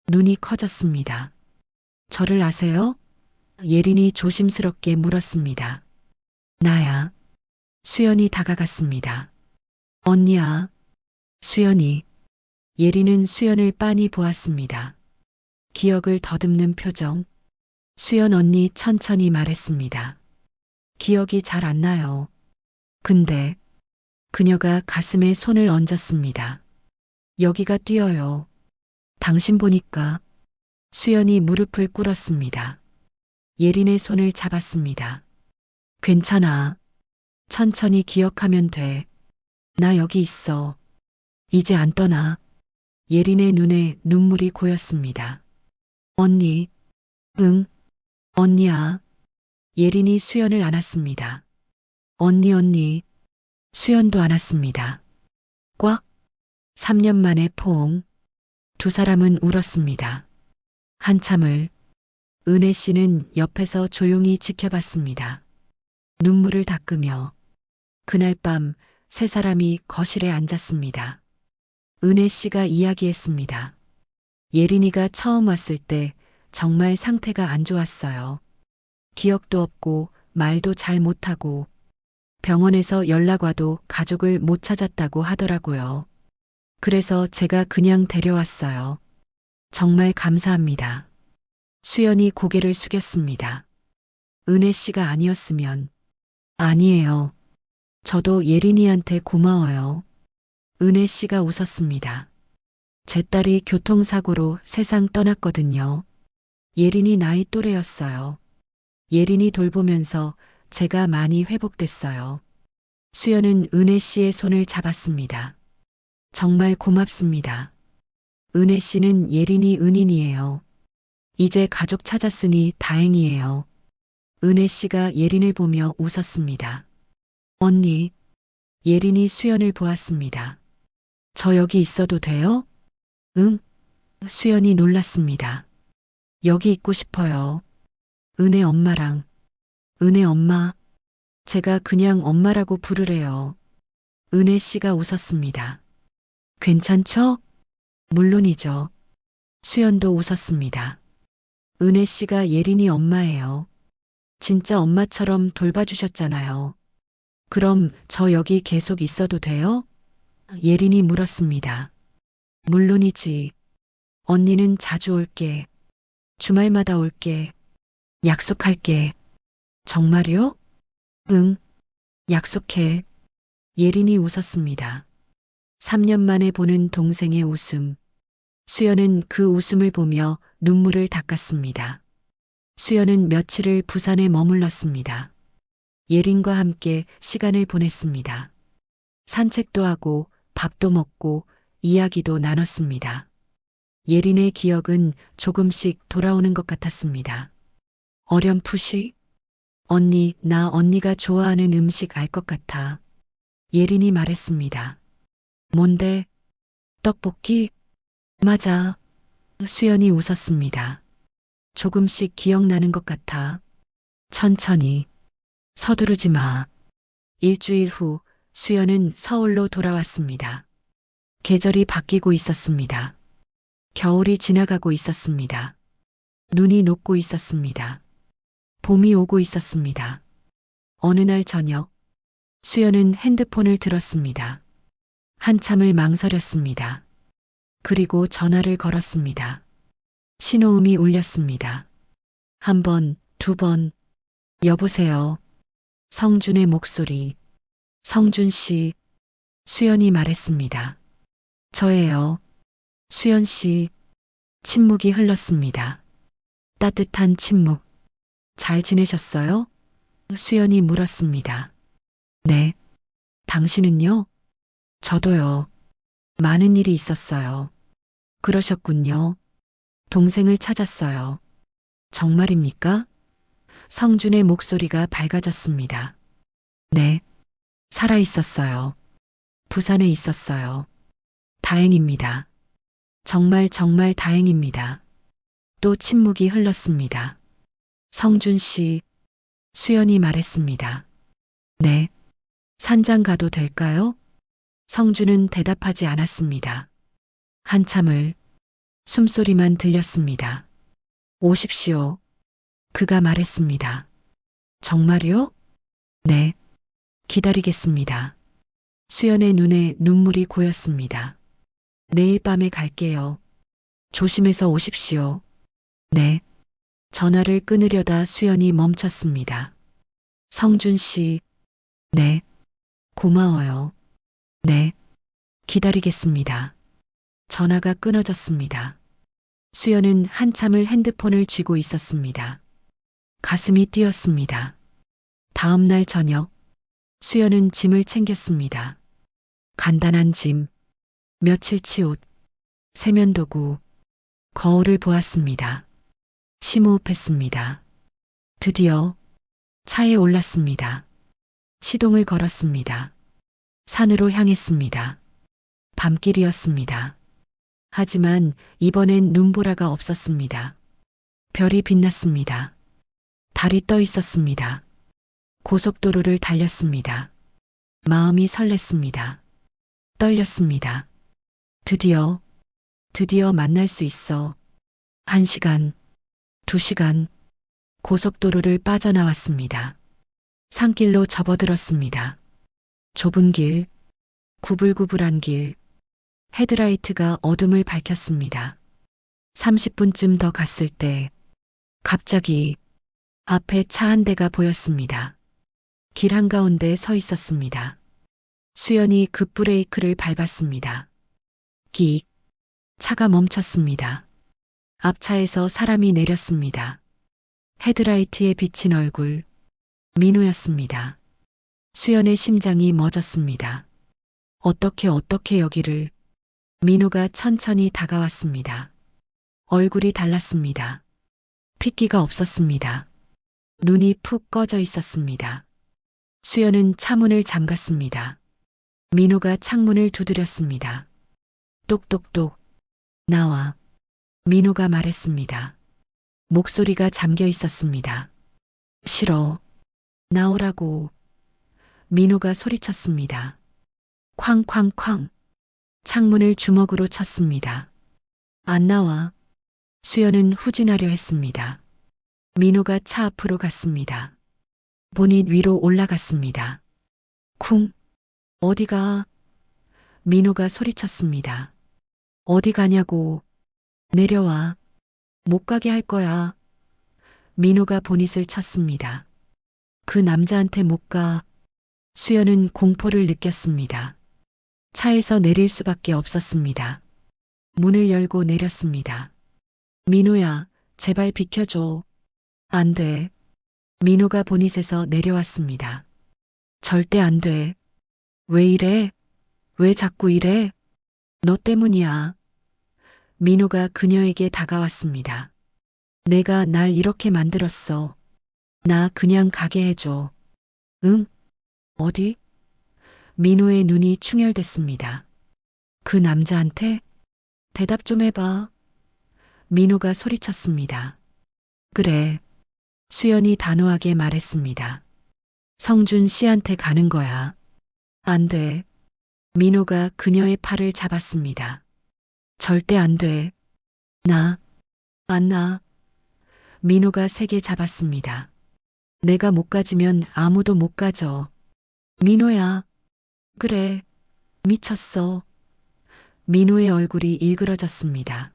눈이 커졌습니다. 저를 아세요? 예린이 조심스럽게 물었습니다. 나야. 수연이 다가갔습니다. 언니야. 수연이. 예린은 수연을 빤히 보았습니다. 기억을 더듬는 표정. 수연 언니 천천히 말했습니다. 기억이 잘 안 나요. 근데 그녀가 가슴에 손을 얹었습니다. 여기가 뛰어요. 당신 보니까. 수연이 무릎을 꿇었습니다. 예린의 손을 잡았습니다. 괜찮아. 천천히 기억하면 돼. 나 여기 있어. 이제 안 떠나. 예린의 눈에 눈물이 고였습니다. 언니. 응. 언니야. 예린이 수연을 안았습니다. 언니. 수연도 안았습니다. 꽉. 3년 만에 포옹. 두 사람은 울었습니다. 한참을 은혜 씨는 옆에서 조용히 지켜봤습니다. 눈물을 닦으며. 그날 밤 세 사람이 거실에 앉았습니다. 은혜 씨가 이야기했습니다. 예린이가 처음 왔을 때 정말 상태가 안 좋았어요. 기억도 없고 말도 잘 못하고 병원에서 연락 와도 가족을 못 찾았다고 하더라고요. 그래서 제가 그냥 데려왔어요. 정말 감사합니다. 수연이 고개를 숙였습니다. 은혜 씨가 아니었으면. 아니에요. 저도 예린이한테 고마워요. 은혜 씨가 웃었습니다. 제 딸이 교통사고로 세상 떠났거든요. 예린이 나이 또래였어요. 예린이 돌보면서 제가 많이 회복됐어요. 수연은 은혜 씨의 손을 잡았습니다. 정말 고맙습니다. 은혜 씨는 예린이 은인이에요. 이제 가족 찾았으니 다행이에요. 은혜 씨가 예린을 보며 웃었습니다. 언니, 예린이 수연을 보았습니다. 저 여기 있어도 돼요? 응? 수연이 놀랐습니다. 여기 있고 싶어요. 은혜 엄마랑. 은혜 엄마. 제가 그냥 엄마라고 부르래요. 은혜 씨가 웃었습니다. 괜찮죠? 물론이죠. 수연도 웃었습니다. 은혜 씨가 예린이 엄마예요. 진짜 엄마처럼 돌봐주셨잖아요. 그럼 저 여기 계속 있어도 돼요? 예린이 물었습니다. 물론이지. 언니는 자주 올게. 주말마다 올게. 약속할게. 정말요? 응, 약속해. 예린이 웃었습니다. 3년 만에 보는 동생의 웃음. 수연은 그 웃음을 보며 눈물을 닦았습니다. 수연은 며칠을 부산에 머물렀습니다. 예린과 함께 시간을 보냈습니다. 산책도 하고 밥도 먹고 이야기도 나눴습니다. 예린의 기억은 조금씩 돌아오는 것 같았습니다. 어렴풋이 언니, 나 언니가 좋아하는 음식 알 것 같아. 예린이 말했습니다. 뭔데? 떡볶이? 맞아. 수연이 웃었습니다. 조금씩 기억나는 것 같아. 천천히. 서두르지 마. 일주일 후 수연은 서울로 돌아왔습니다. 계절이 바뀌고 있었습니다. 겨울이 지나가고 있었습니다. 눈이 녹고 있었습니다. 봄이 오고 있었습니다. 어느 날 저녁, 수연은 핸드폰을 들었습니다. 한참을 망설였습니다. 그리고 전화를 걸었습니다. 신호음이 울렸습니다. 한 번, 두 번, 여보세요. 성준의 목소리. 성준 씨. 수연이 말했습니다. 저예요. 수연 씨. 침묵이 흘렀습니다. 따뜻한 침묵. 잘 지내셨어요? 수연이 물었습니다. 네. 당신은요? 저도요. 많은 일이 있었어요. 그러셨군요. 동생을 찾았어요. 정말입니까? 성준의 목소리가 밝아졌습니다. 네. 살아 있었어요. 부산에 있었어요. 다행입니다. 정말 정말 다행입니다. 또 침묵이 흘렀습니다. 성준 씨, 수연이 말했습니다. 네. 산장 가도 될까요? 성준은 대답하지 않았습니다. 한참을 숨소리만 들렸습니다. 오십시오. 그가 말했습니다. 정말요? 네. 기다리겠습니다. 수연의 눈에 눈물이 고였습니다. 내일 밤에 갈게요. 조심해서 오십시오. 네. 전화를 끊으려다 수연이 멈췄습니다. 성준 씨. 네. 고마워요. 네. 기다리겠습니다. 전화가 끊어졌습니다. 수연은 한참을 핸드폰을 쥐고 있었습니다. 가슴이 뛰었습니다. 다음 날 저녁, 수연은 짐을 챙겼습니다. 간단한 짐, 며칠치 옷, 세면도구, 거울을 보았습니다. 심호흡했습니다. 드디어 차에 올랐습니다. 시동을 걸었습니다. 산으로 향했습니다. 밤길이었습니다. 하지만 이번엔 눈보라가 없었습니다. 별이 빛났습니다. 달이 떠 있었습니다. 고속도로를 달렸습니다. 마음이 설렜습니다. 떨렸습니다. 드디어 드디어 만날 수 있어. 1시간, 2시간, 고속도로를 빠져나왔습니다. 산길로 접어들었습니다. 좁은 길, 구불구불한 길, 헤드라이트가 어둠을 밝혔습니다. 30분쯤 더 갔을 때 갑자기 앞에 차 한 대가 보였습니다. 길 한가운데 서 있었습니다. 수연이 급브레이크를 밟았습니다. 끽. 차가 멈췄습니다. 앞차에서 사람이 내렸습니다. 헤드라이트에 비친 얼굴, 민호였습니다. 수연의 심장이 멎었습니다. 어떻게 여기를. 민호가 천천히 다가왔습니다. 얼굴이 달랐습니다. 핏기가 없었습니다. 눈이 푹 꺼져 있었습니다. 수연은 차문을 잠갔습니다. 민호가 창문을 두드렸습니다. 똑똑똑. 나와. 민호가 말했습니다. 목소리가 잠겨 있었습니다. 싫어. 나오라고. 민호가 소리쳤습니다. 쾅쾅쾅. 창문을 주먹으로 쳤습니다. 안 나와. 수연은 후진하려 했습니다. 민호가 차 앞으로 갔습니다. 보닛 위로 올라갔습니다. 쿵. 어디가? 민호가 소리쳤습니다. 어디 가냐고. 내려와. 못 가게 할 거야. 민호가 보닛을 쳤습니다. 그 남자한테 못 가. 수연은 공포를 느꼈습니다. 차에서 내릴 수밖에 없었습니다. 문을 열고 내렸습니다. 민호야, 제발 비켜줘. 안 돼. 민호가 보닛에서 내려왔습니다. 절대 안 돼. 왜 이래? 왜 자꾸 이래? 너 때문이야. 민호가 그녀에게 다가왔습니다. 내가 날 이렇게 만들었어. 나 그냥 가게 해줘. 응? 어디? 민호의 눈이 충혈됐습니다. 그 남자한테? 대답 좀 해봐. 민호가 소리쳤습니다. 그래. 수연이 단호하게 말했습니다. 성준 씨한테 가는 거야. 안 돼. 민호가 그녀의 팔을 잡았습니다. 절대 안 돼. 안 나. 민호가 세게 잡았습니다. 내가 못 가지면 아무도 못 가져. 민호야. 그래. 미쳤어. 민호의 얼굴이 일그러졌습니다.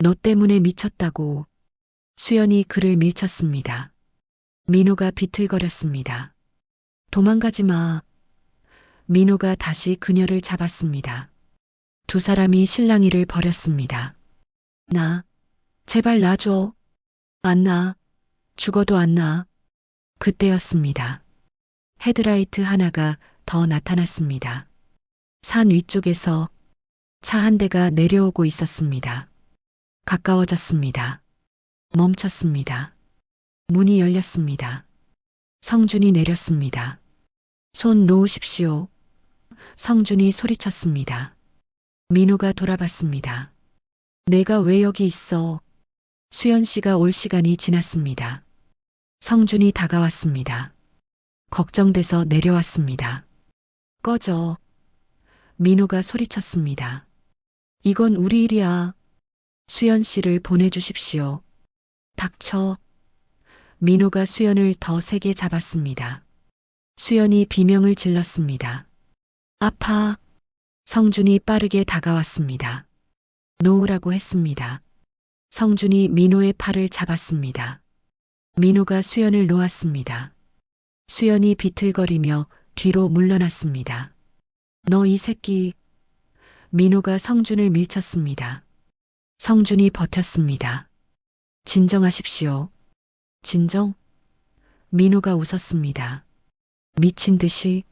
너 때문에 미쳤다고. 수연이 그를 밀쳤습니다. 민호가 비틀거렸습니다. 도망가지 마. 민호가 다시 그녀를 잡았습니다. 두 사람이 실랑이를 벌였습니다. 제발 놔줘. 안 나. 죽어도 안 나. 그때였습니다. 헤드라이트 하나가 더 나타났습니다. 산 위쪽에서 차 한 대가 내려오고 있었습니다. 가까워졌습니다. 멈췄습니다. 문이 열렸습니다. 성준이 내렸습니다. 손 놓으십시오. 성준이 소리쳤습니다. 민호가 돌아봤습니다. 내가 왜 여기 있어? 수연 씨가 올 시간이 지났습니다. 성준이 다가왔습니다. 걱정돼서 내려왔습니다. 꺼져. 민호가 소리쳤습니다. 이건 우리 일이야. 수연 씨를 보내주십시오. 닥쳐. 민호가 수연을 더 세게 잡았습니다. 수연이 비명을 질렀습니다. 아파. 성준이 빠르게 다가왔습니다. 놓으라고 했습니다. 성준이 민호의 팔을 잡았습니다. 민호가 수연을 놓았습니다. 수연이 비틀거리며 뒤로 물러났습니다. 너 이 새끼. 민호가 성준을 밀쳤습니다. 성준이 버텼습니다. 진정하십시오. 진정? 민호가 웃었습니다. 미친 듯이.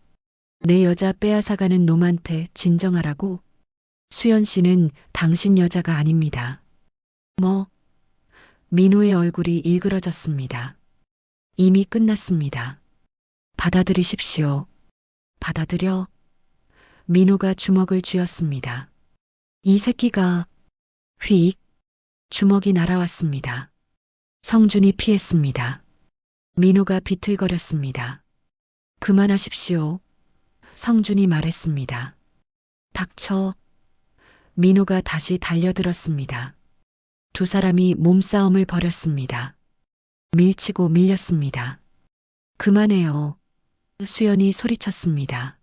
내 여자 빼앗아가는 놈한테 진정하라고? 수연 씨는 당신 여자가 아닙니다. 뭐? 민호의 얼굴이 일그러졌습니다. 이미 끝났습니다. 받아들이십시오. 받아들여. 민호가 주먹을 쥐었습니다. 이 새끼가. 휙. 주먹이 날아왔습니다. 성준이 피했습니다. 민호가 비틀거렸습니다. 그만하십시오. 성준이 말했습니다. 닥쳐. 민호가 다시 달려들었습니다. 두 사람이 몸싸움을 벌였습니다. 밀치고 밀렸습니다. 그만해요. 수연이 소리쳤습니다.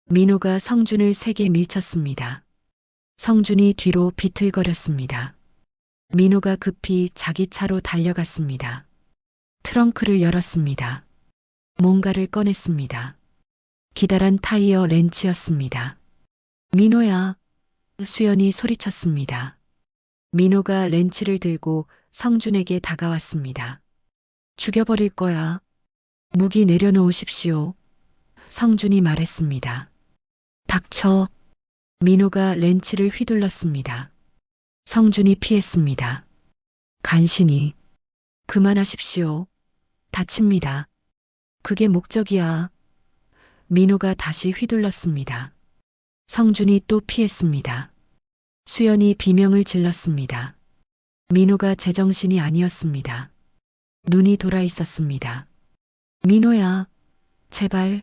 민호가 성준을 세게 밀쳤습니다. 성준이 뒤로 비틀거렸습니다. 민호가 급히 자기 차로 달려갔습니다. 트렁크를 열었습니다. 뭔가를 꺼냈습니다. 기다란 타이어 렌치였습니다. 민호야. 수연이 소리쳤습니다. 민호가 렌치를 들고 성준에게 다가왔습니다. 죽여버릴 거야. 무기 내려놓으십시오. 성준이 말했습니다. 닥쳐. 민호가 렌치를 휘둘렀습니다. 성준이 피했습니다. 간신히. 그만하십시오. 다칩니다. 그게 목적이야. 민호가 다시 휘둘렀습니다. 성준이 또 피했습니다. 수연이 비명을 질렀습니다. 민호가 제정신이 아니었습니다. 눈이 돌아 있었습니다. 민호야, 제발.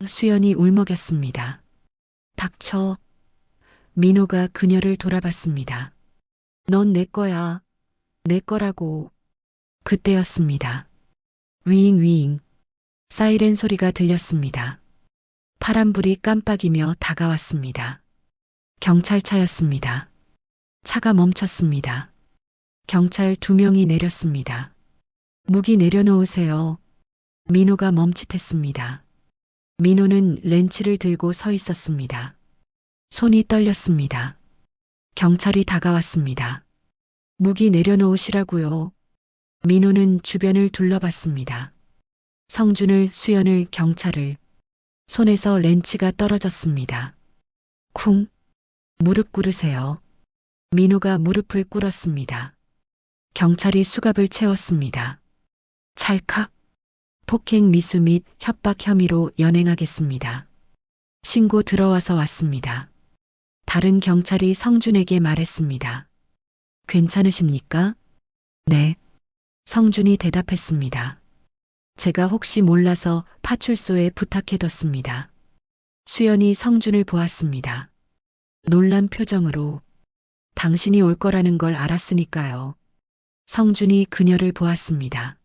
수연이 울먹였습니다. 닥쳐. 민호가 그녀를 돌아봤습니다. 넌 내 거야. 내 거라고. 그때였습니다. 위잉위잉. 사이렌 소리가 들렸습니다. 파란불이 깜빡이며 다가왔습니다. 경찰차였습니다. 차가 멈췄습니다. 경찰 2명이 내렸습니다. 무기 내려놓으세요. 민호가 멈칫했습니다. 민호는 렌치를 들고 서 있었습니다. 손이 떨렸습니다. 경찰이 다가왔습니다. 무기 내려놓으시라고요. 민호는 주변을 둘러봤습니다. 성준을, 수연을, 경찰을. 손에서 렌치가 떨어졌습니다. 쿵. 무릎 꿇으세요. 민호가 무릎을 꿇었습니다. 경찰이 수갑을 채웠습니다. 찰칵. 폭행 미수 및 협박 혐의로 연행하겠습니다. 신고 들어와서 왔습니다. 다른 경찰이 성준에게 말했습니다. 괜찮으십니까? 네. 성준이 대답했습니다. 제가 혹시 몰라서 파출소에 부탁해뒀습니다. 수연이 성준을 보았습니다. 놀란 표정으로 당신이 올 거라는 걸 알았으니까요. 성준이 그녀를 보았습니다.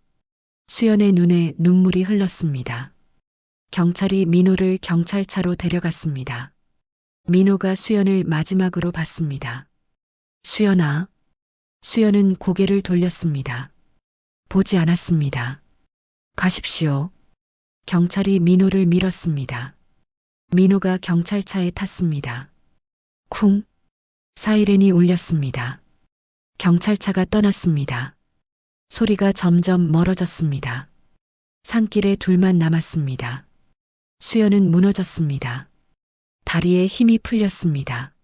수연의 눈에 눈물이 흘렀습니다. 경찰이 민호를 경찰차로 데려갔습니다. 민호가 수연을 마지막으로 봤습니다. 수연아. 수연은 고개를 돌렸습니다. 보지 않았습니다. 가십시오. 경찰이 민호를 밀었습니다. 민호가 경찰차에 탔습니다. 쿵. 사이렌이 울렸습니다. 경찰차가 떠났습니다. 소리가 점점 멀어졌습니다. 산길에 둘만 남았습니다. 수연은 무너졌습니다. 다리에 힘이 풀렸습니다.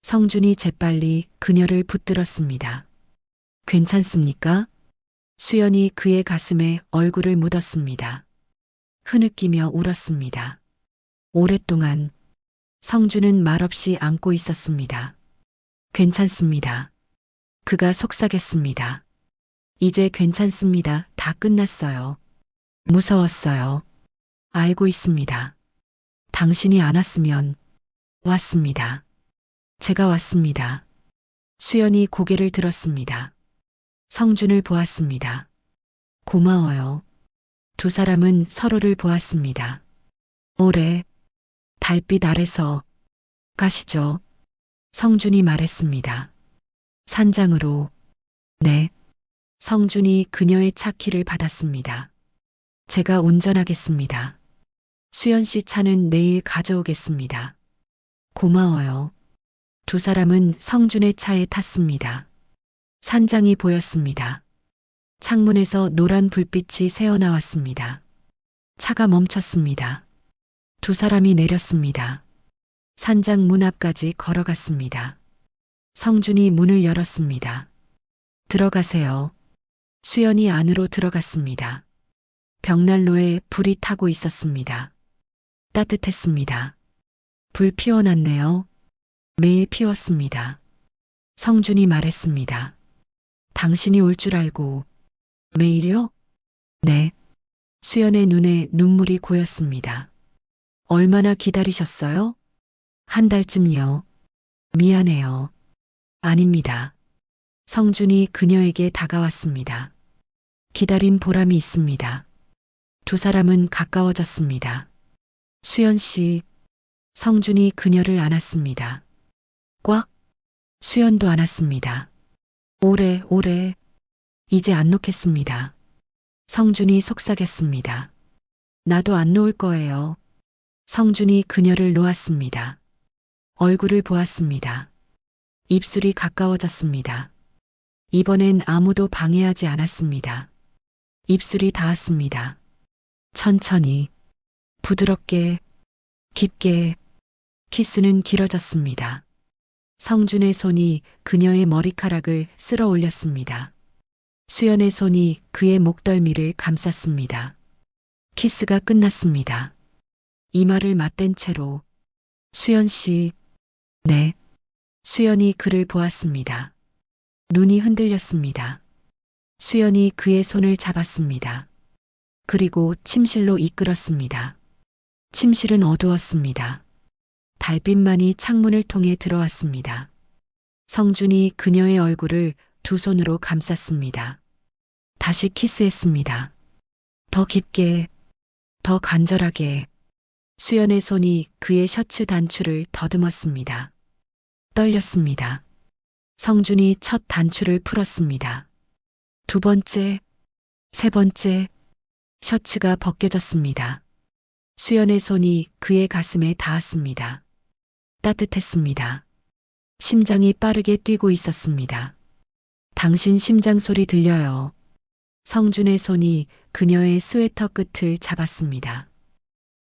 성준이 재빨리 그녀를 붙들었습니다. 괜찮습니까? 수연이 그의 가슴에 얼굴을 묻었습니다. 흐느끼며 울었습니다. 오랫동안 성준은 말없이 안고 있었습니다. 괜찮습니다. 그가 속삭였습니다. 이제 괜찮습니다. 다 끝났어요. 무서웠어요. 알고 있습니다. 당신이 안 왔으면. 왔습니다. 제가 왔습니다. 수연이 고개를 들었습니다. 성준을 보았습니다. 고마워요. 두 사람은 서로를 보았습니다. 오래 달빛 아래서 가시죠. 성준이 말했습니다. 산장으로. 네. 성준이 그녀의 차 키를 받았습니다. 제가 운전하겠습니다. 수연 씨 차는 내일 가져오겠습니다. 고마워요. 두 사람은 성준의 차에 탔습니다. 산장이 보였습니다. 창문에서 노란 불빛이 새어나왔습니다. 차가 멈췄습니다. 두 사람이 내렸습니다. 산장 문 앞까지 걸어갔습니다. 성준이 문을 열었습니다. 들어가세요. 수연이 안으로 들어갔습니다. 벽난로에 불이 타고 있었습니다. 따뜻했습니다. 불 피워놨네요. 매일 피웠습니다. 성준이 말했습니다. 당신이 올 줄 알고. 매일요? 네. 수연의 눈에 눈물이 고였습니다. 얼마나 기다리셨어요? 한 달쯤요. 미안해요. 아닙니다. 성준이 그녀에게 다가왔습니다. 기다린 보람이 있습니다. 두 사람은 가까워졌습니다. 수연 씨, 성준이 그녀를 안았습니다. 꽉, 수연도 안았습니다. 오래, 이제 안 놓겠습니다. 성준이 속삭였습니다. 나도 안 놓을 거예요. 성준이 그녀를 놓았습니다. 얼굴을 보았습니다. 입술이 가까워졌습니다. 이번엔 아무도 방해하지 않았습니다. 입술이 닿았습니다. 천천히, 부드럽게, 깊게, 키스는 길어졌습니다. 성준의 손이 그녀의 머리카락을 쓸어 올렸습니다. 수연의 손이 그의 목덜미를 감쌌습니다. 키스가 끝났습니다. 이마를 맞댄 채로 수연 씨, 네. 수연이 그를 보았습니다. 눈이 흔들렸습니다. 수연이 그의 손을 잡았습니다. 그리고 침실로 이끌었습니다. 침실은 어두웠습니다. 달빛만이 창문을 통해 들어왔습니다. 성준이 그녀의 얼굴을 두 손으로 감쌌습니다. 다시 키스했습니다. 더 깊게, 더 간절하게. 수연의 손이 그의 셔츠 단추를 더듬었습니다. 떨렸습니다. 성준이 첫 단추를 풀었습니다. 두 번째, 세 번째, 셔츠가 벗겨졌습니다. 수연의 손이 그의 가슴에 닿았습니다. 따뜻했습니다. 심장이 빠르게 뛰고 있었습니다. 당신 심장 소리 들려요. 성준의 손이 그녀의 스웨터 끝을 잡았습니다.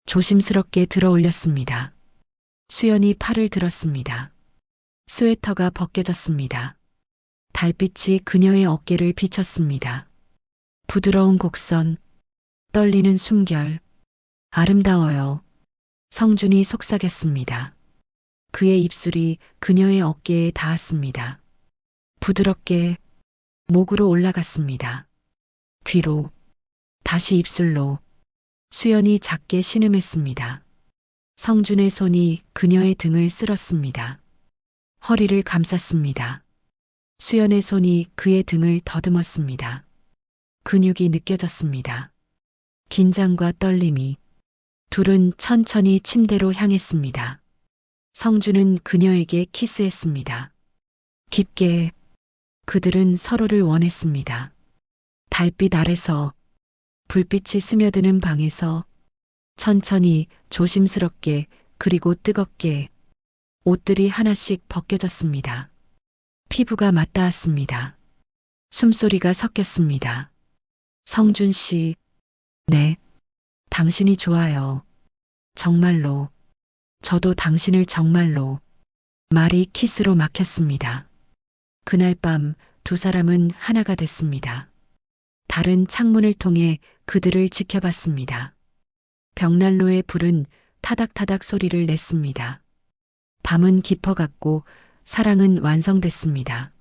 조심스럽게 들어 올렸습니다. 수연이 팔을 들었습니다. 스웨터가 벗겨졌습니다. 달빛이 그녀의 어깨를 비쳤습니다. 부드러운 곡선, 떨리는 숨결, 아름다워요. 성준이 속삭였습니다. 그의 입술이 그녀의 어깨에 닿았습니다. 부드럽게 목으로 올라갔습니다. 귀로, 다시 입술로. 수연이 작게 신음했습니다. 성준의 손이 그녀의 등을 쓸었습니다. 허리를 감쌌습니다. 수연의 손이 그의 등을 더듬었습니다. 근육이 느껴졌습니다. 긴장과 떨림이. 둘은 천천히 침대로 향했습니다. 성준은 그녀에게 키스했습니다. 깊게. 그들은 서로를 원했습니다. 달빛 아래서, 불빛이 스며드는 방에서, 천천히, 조심스럽게, 그리고 뜨겁게. 옷들이 하나씩 벗겨졌습니다. 피부가 맞닿았습니다. 숨소리가 섞였습니다. 성준 씨, 네. 당신이 좋아요. 정말로. 저도 당신을 정말로. 말이 키스로 막혔습니다. 그날 밤 두 사람은 하나가 됐습니다. 다른 창문을 통해 그들을 지켜봤습니다. 벽난로의 불은 타닥타닥 소리를 냈습니다. 밤은 깊어갔고 사랑은 완성됐습니다.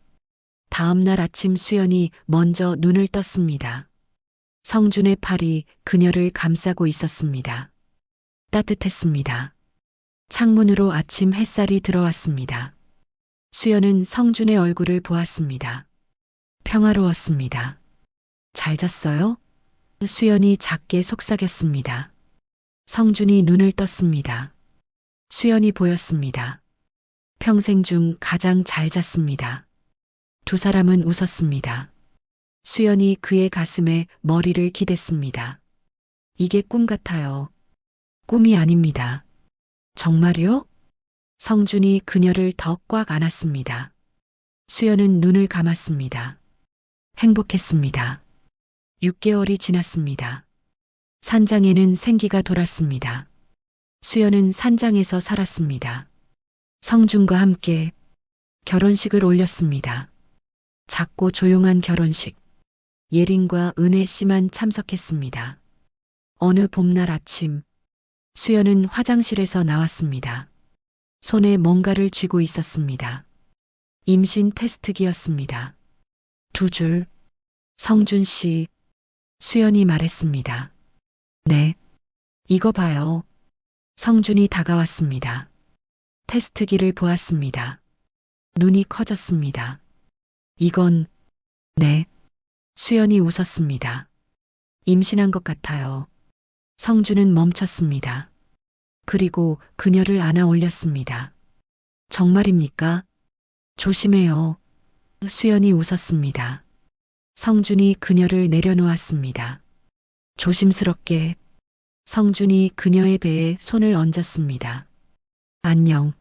다음 날 아침 수연이 먼저 눈을 떴습니다. 성준의 팔이 그녀를 감싸고 있었습니다. 따뜻했습니다. 창문으로 아침 햇살이 들어왔습니다. 수연은 성준의 얼굴을 보았습니다. 평화로웠습니다. 잘 잤어요? 수연이 작게 속삭였습니다. 성준이 눈을 떴습니다. 수연이 보였습니다. 평생 중 가장 잘 잤습니다. 두 사람은 웃었습니다. 수연이 그의 가슴에 머리를 기댔습니다. 이게 꿈 같아요. 꿈이 아닙니다. 정말요? 성준이 그녀를 더 꽉 안았습니다. 수연은 눈을 감았습니다. 행복했습니다. 6개월이 지났습니다. 산장에는 생기가 돌았습니다. 수연은 산장에서 살았습니다. 성준과 함께 결혼식을 올렸습니다. 작고 조용한 결혼식. 예린과 은혜 씨만 참석했습니다. 어느 봄날 아침, 수연은 화장실에서 나왔습니다. 손에 뭔가를 쥐고 있었습니다. 임신 테스트기였습니다. 두 줄. 성준 씨, 수연이 말했습니다. 네. 이거 봐요. 성준이 다가왔습니다. 테스트기를 보았습니다. 눈이 커졌습니다. 이건, 네. 수연이 웃었습니다. 임신한 것 같아요. 성주는 멈췄습니다. 그리고 그녀를 안아 올렸습니다. 정말입니까? 조심해요. 수연이 웃었습니다. 성준이 그녀를 내려놓았습니다. 조심스럽게 성준이 그녀의 배에 손을 얹었습니다. 안녕.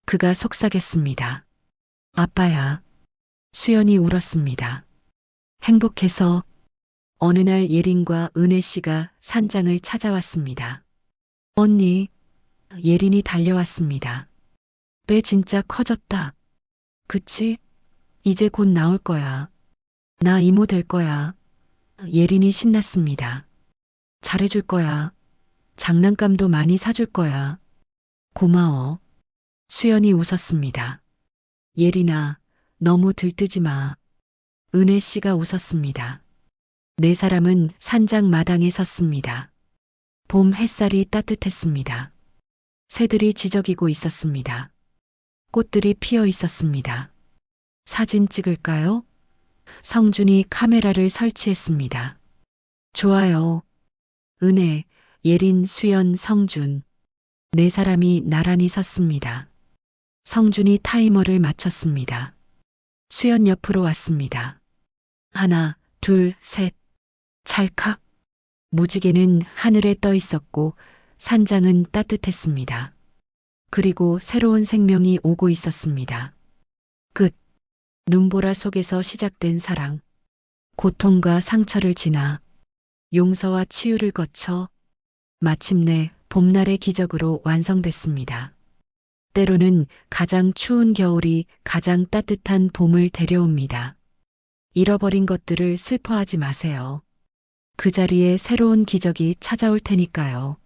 그가 속삭였습니다. 아빠야. 수연이 울었습니다. 행복해서 어느 날 예린과 은혜 씨가 산장을 찾아왔습니다. 언니, 예린이 달려왔습니다. 배 진짜 커졌다. 그치? 이제 곧 나올 거야. 나 이모 될 거야. 예린이 신났습니다. 잘해줄 거야. 장난감도 많이 사줄 거야. 고마워. 수연이 웃었습니다. 예린아, 너무 들뜨지 마. 은혜 씨가 웃었습니다. 네 사람은 산장 마당에 섰습니다. 봄 햇살이 따뜻했습니다. 새들이 지저귀고 있었습니다. 꽃들이 피어 있었습니다. 사진 찍을까요? 성준이 카메라를 설치했습니다. 좋아요. 은혜, 예린, 수연, 성준. 네 사람이 나란히 섰습니다. 성준이 타이머를 맞췄습니다. 수연 옆으로 왔습니다. 하나, 둘, 셋. 찰칵. 무지개는 하늘에 떠 있었고 산장은 따뜻했습니다. 그리고 새로운 생명이 오고 있었습니다. 끝. 눈보라 속에서 시작된 사랑. 고통과 상처를 지나 용서와 치유를 거쳐 마침내 봄날의 기적으로 완성됐습니다. 때로는 가장 추운 겨울이 가장 따뜻한 봄을 데려옵니다. 잃어버린 것들을 슬퍼하지 마세요. 그 자리에 새로운 기적이 찾아올 테니까요.